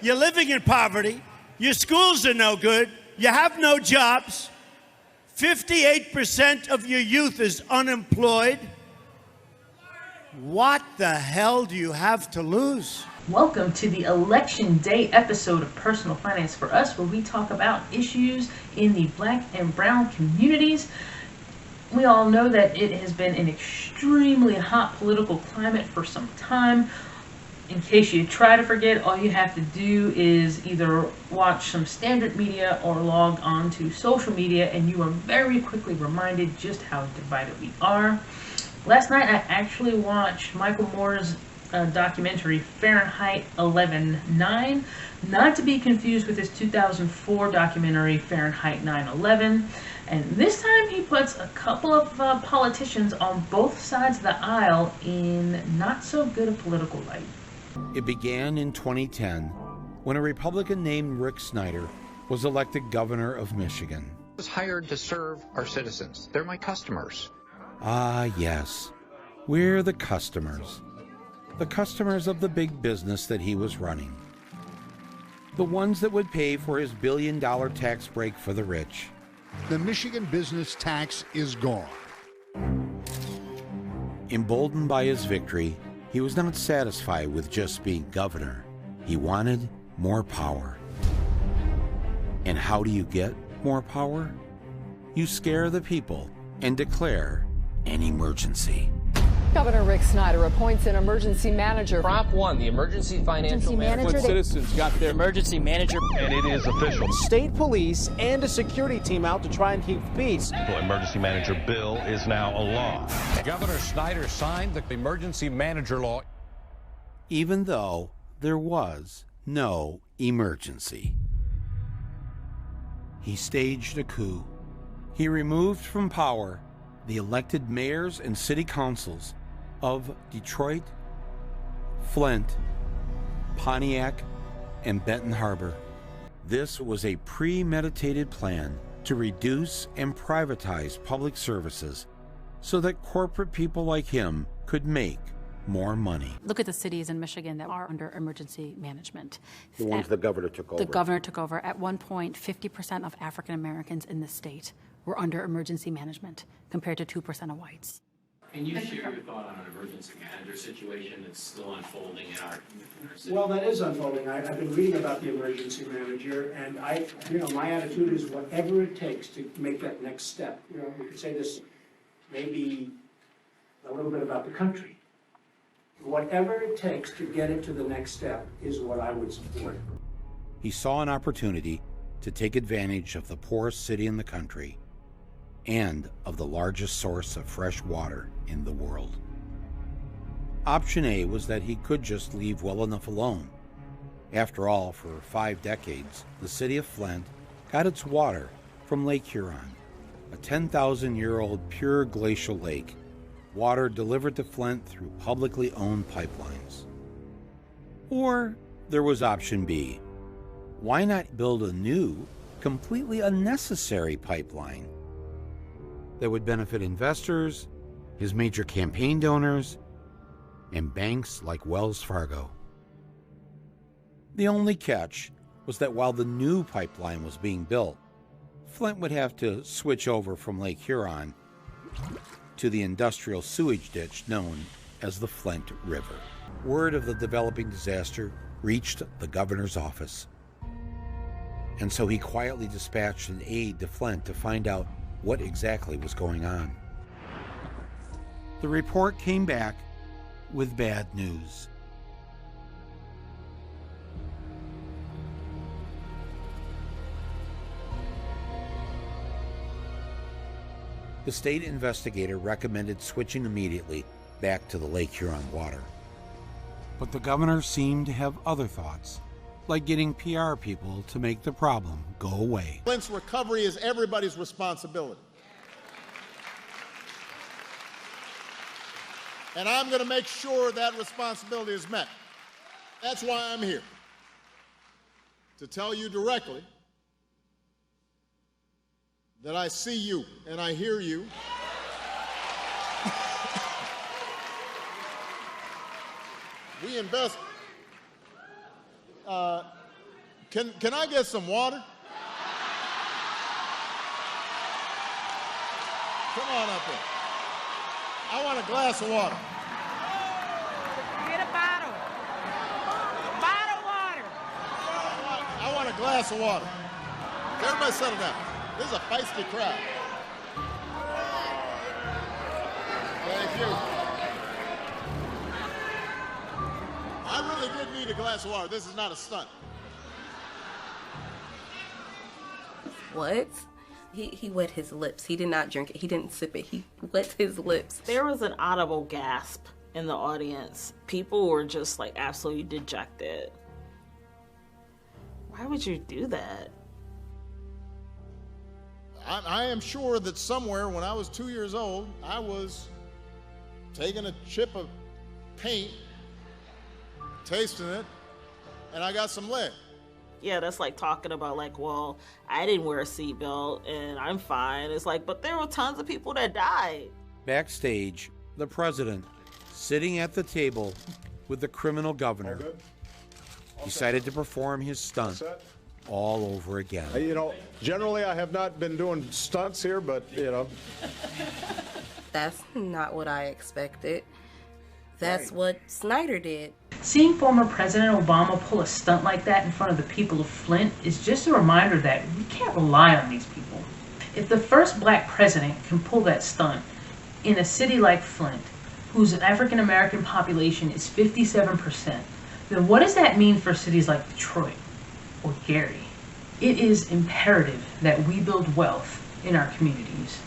You're living in poverty. Your schools are no good. You have no jobs. 58% of your youth is unemployed. What the hell do you have to lose? Welcome to the Election Day episode of Personal Finance for Us, where we talk about issues in the black and brown communities. We all know that it has been an extremely hot political climate for some time. In case you try to forget, all you have to do is either watch some standard media or log on to social media, and you are very quickly reminded just how divided we are. Last night, I actually watched Michael Moore's documentary Fahrenheit 11/9, not to be confused with his 2004 documentary Fahrenheit 9/11. And this time he puts a couple of politicians on both sides of the aisle in not so good a political light. It began in 2010 when a Republican named Rick Snyder was elected governor of Michigan. I was hired to serve our citizens. They're my customers. Ah, yes. We're the customers. The customers of the big business that he was running. The ones that would pay for his billion-dollar tax break for the rich. The Michigan business tax is gone. Emboldened by his victory, he was not satisfied with just being governor. He wanted more power. And how do you get more power? You scare the people and declare an emergency. Governor Rick Snyder appoints an emergency manager. Prop 1, the emergency financial manager. When citizens got their emergency manager. And it is official. State police and a security team out to try and keep peace. The emergency manager bill is now a law. Governor Snyder signed the emergency manager law. Even though there was no emergency. He staged a coup. He removed from power the elected mayors and city councils of Detroit, Flint, Pontiac, and Benton Harbor. This was a premeditated plan to reduce and privatize public services so that corporate people like him could make more money. Look at the cities in Michigan that are under emergency management. The ones the governor took over. The governor took over. At one point, 50% of African Americans in the state were under emergency management, compared to 2% of whites. Can you share your thought on an emergency manager situation that's still unfolding in our city? Well, that is unfolding. I've been reading about the emergency manager, and my attitude is whatever it takes to make that next step. We could say this maybe a little bit about the country. Whatever it takes to get it to the next step is what I would support. He saw an opportunity to take advantage of the poorest city in the country and of the largest source of fresh water in the world. Option A was that he could just leave well enough alone. After all, for 5 decades, the city of Flint got its water from Lake Huron, a 10,000-year-old pure glacial lake, water delivered to Flint through publicly owned pipelines. Or there was option B. Why not build a new, completely unnecessary pipeline that would benefit investors, his major campaign donors, and banks like Wells Fargo? The only catch was that while the new pipeline was being built, Flint would have to switch over from Lake Huron to the industrial sewage ditch known as the Flint River. Word of the developing disaster reached the governor's office, and so he quietly dispatched an aide to Flint to find out what exactly was going on. The report came back with bad news. The state investigator recommended switching immediately back to the Lake Huron water. But the governor seemed to have other thoughts, like getting PR people to make the problem go away. Flint's recovery is everybody's responsibility. And I'm going to make sure that responsibility is met. That's why I'm here, to tell you directly that I see you and I hear you. We invest Can I get some water? Come on up here. I want a glass of water. Get a bottle. Bottle water. I want a glass of water. Everybody settle down. This is a feisty crowd. Thank you. I really did need a glass of water. This is not a stunt. What? He wet his lips. He did not drink it. He didn't sip it. He wet his lips. There was an audible gasp in the audience. People were just like absolutely dejected. Why would you do that? I am sure that somewhere when I was 2 years old, I was taking a chip of paint, tasting it, and I got some lead. Yeah, that's like talking about like, well, I didn't wear a seatbelt and I'm fine. It's like, but there were tons of people that died. Backstage, the president, sitting at the table with the criminal governor, decided to perform his stunt all over again. You know, generally I have not been doing stunts here, but, you know. That's not what I expected. That's what Snyder did. Seeing former President Obama pull a stunt like that in front of the people of Flint is just a reminder that we can't rely on these people. If the first black president can pull that stunt in a city like Flint, whose African American population is 57%, then what does that mean for cities like Detroit or Gary? It is imperative that we build wealth in our communities.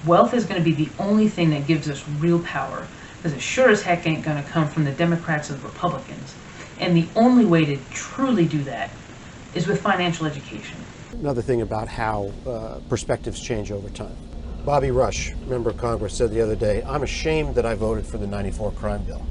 Wealth is going to be the only thing that gives us real power, because it sure as heck ain't going to come from the Democrats or the Republicans. And the only way to truly do that is with financial education. Another thing about how perspectives change over time. Bobby Rush, member of Congress, said the other day, "I'm ashamed that I voted for the '94 crime bill."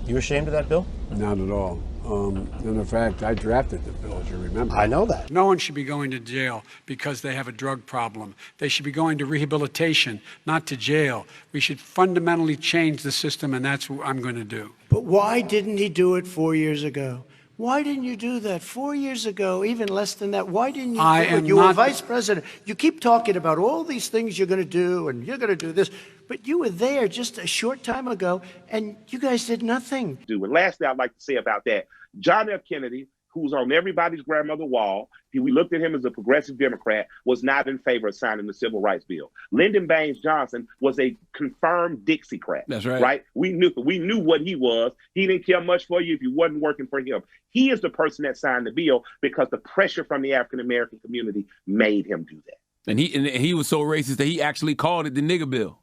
You ashamed of that bill? Not at all. And in fact, I drafted the bill, as you remember. I know that. No one should be going to jail because they have a drug problem. They should be going to rehabilitation, not to jail. We should fundamentally change the system, and that's what I'm going to do. But why didn't he do it 4 years ago? Why didn't you do that 4 years ago, even less than that? Why didn't you do it? You were vice president. You keep talking about all these things you're going to do, and you're going to do this. But you were there just a short time ago, and you guys did nothing. And lastly, I'd like to say about that, John F. Kennedy, who's on everybody's grandmother wall, we looked at him as a progressive Democrat, was not in favor of signing the Civil Rights Bill. Lyndon Baines Johnson was a confirmed Dixiecrat. That's right. Right? We knew what he was. He didn't care much for you if you wasn't working for him. He is the person that signed the bill because the pressure from the African American community made him do that. And he was so racist that he actually called it the nigger bill.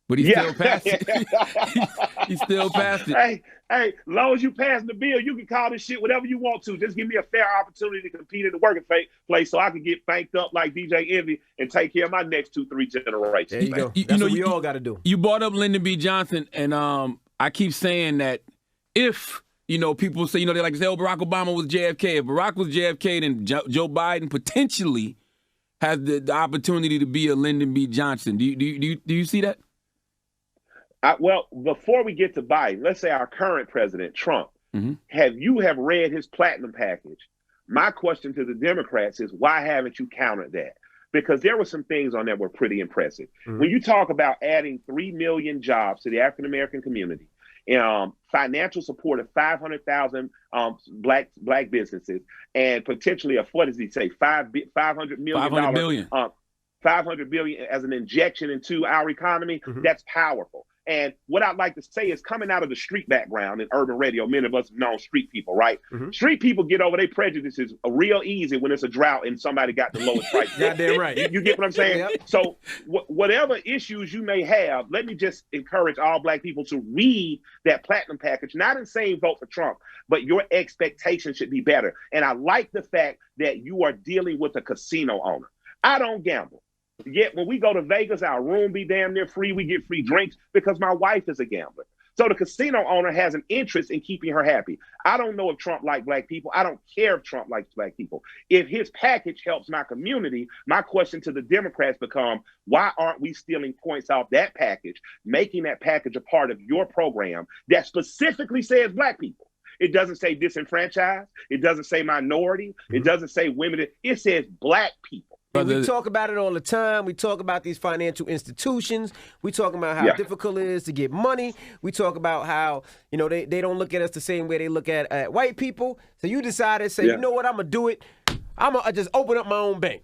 But he still passed it. He still passed it. Hey, long as you pass the bill, you can call this shit whatever you want to. Just give me a fair opportunity to compete in the working place so I can get banked up like DJ Envy and take care of my next 2-3 generations. There you go. That's what we all got to do. You brought up Lyndon B. Johnson, and I keep saying that if, people say, they like to say, oh, Barack Obama was JFK. If Barack was JFK, then Joe Biden potentially has the opportunity to be a Lyndon B. Johnson. Do you see that? Well, before we get to Biden, let's say our current president, Trump, have read his platinum package? My question to the Democrats is, why haven't you countered that? Because there were some things on there that were pretty impressive. When you talk about adding 3 million jobs to the African-American community, financial support of 500,000 black businesses, and potentially $500 million. $500 billion. $500 billion as an injection into our economy, that's powerful. And what I'd like to say is, coming out of the street background in urban radio, many of us know street people, right? Street people get over their prejudices real easy when it's a drought and somebody got the lowest price. Goddamn right. You get what I'm saying? Yep. So whatever issues you may have, let me just encourage all black people to read that platinum package, not in saying vote for Trump, but your expectations should be better. And I like the fact that you are dealing with a casino owner. I don't gamble. Yet when we go to Vegas, our room be damn near free. We get free drinks because my wife is a gambler. So the casino owner has an interest in keeping her happy. I don't know if Trump likes black people. I don't care if Trump likes black people. If his package helps my community, my question to the Democrats become, why aren't we stealing points off that package, making that package a part of your program that specifically says black people? It doesn't say disenfranchised. It doesn't say minority. It doesn't say women. It says black people. We talk about it all the time. We talk about these financial institutions. We talk about how difficult it is to get money. We talk about how, you know, they don't look at us the same way they look at white people. So you decided to say, you know what, I'm going to do it. I'm going to just open up my own bank.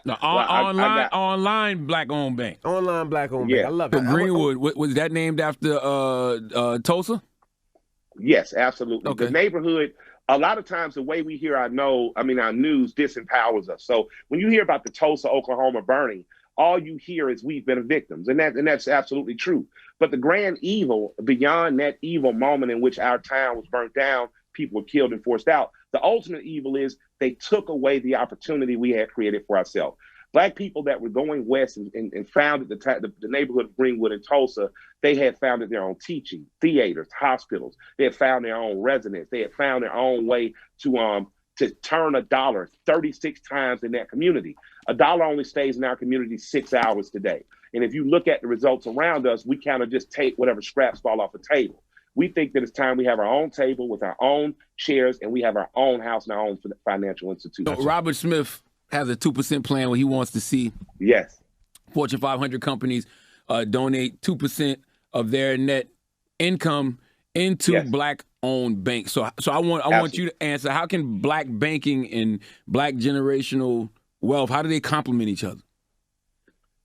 No, online black-owned bank. Online black-owned bank. I love it. So Greenwood, was that named after Tulsa? Yes, absolutely. Okay. The neighborhood, a lot of times the way we hear our news disempowers us. So when you hear about the Tulsa, Oklahoma burning, all you hear is we've been victims. And that's absolutely true. But the grand evil, beyond that evil moment in which our town was burnt down, people were killed and forced out, the ultimate evil is they took away the opportunity we had created for ourselves. Black people that were going west and founded the neighborhood of Greenwood and Tulsa, they had founded their own teaching, theaters, hospitals. They had found their own residents. They had found their own way to turn a dollar 36 times in that community. A dollar only stays in our community 6 hours today. And if you look at the results around us, we kind of just take whatever scraps fall off the table. We think that it's time we have our own table with our own chairs and we have our own house and our own financial institution. So Robert Smith has a 2% plan where he wants to see Fortune 500 companies donate 2% of their net income into black-owned banks. So I want you to answer, how can black banking and black generational wealth, how do they complement each other?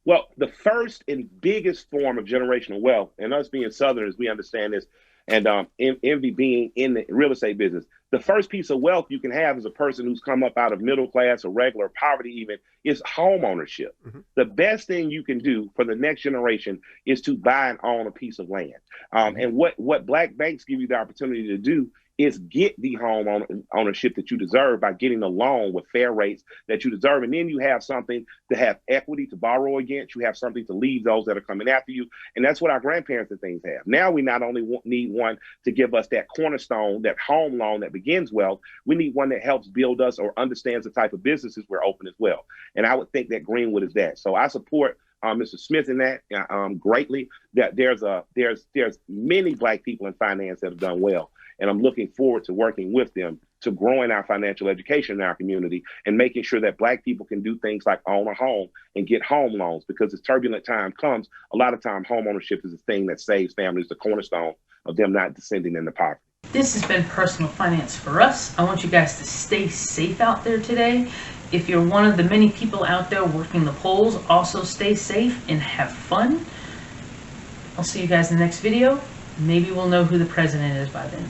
Well, the first and biggest form of generational wealth, and us being Southerners, we understand this, and Envy being in the real estate business, the first piece of wealth you can have as a person who's come up out of middle class or regular poverty even is home ownership. The best thing you can do for the next generation is to buy and own a piece of land. And what black banks give you the opportunity to do is get the home ownership that you deserve by getting the loan with fair rates that you deserve. And then you have something to have equity to borrow against. You have something to leave those that are coming after you. And that's what our grandparents and things have. Now we not only need one to give us that cornerstone, that home loan that begins wealth, we need one that helps build us or understands the type of businesses we're open as well. And I would think that Greenwood is that. So I support Mr. Smith in that greatly. That there's many black people in finance that have done well. And I'm looking forward to working with them to growing our financial education in our community and making sure that black people can do things like own a home and get home loans, because as turbulent time comes, a lot of time home ownership is the thing that saves families, the cornerstone of them not descending into poverty. This has been Personal Finance for Us. I want you guys to stay safe out there today. If you're one of the many people out there working the polls, also stay safe and have fun. I'll see you guys in the next video. Maybe we'll know who the president is by then.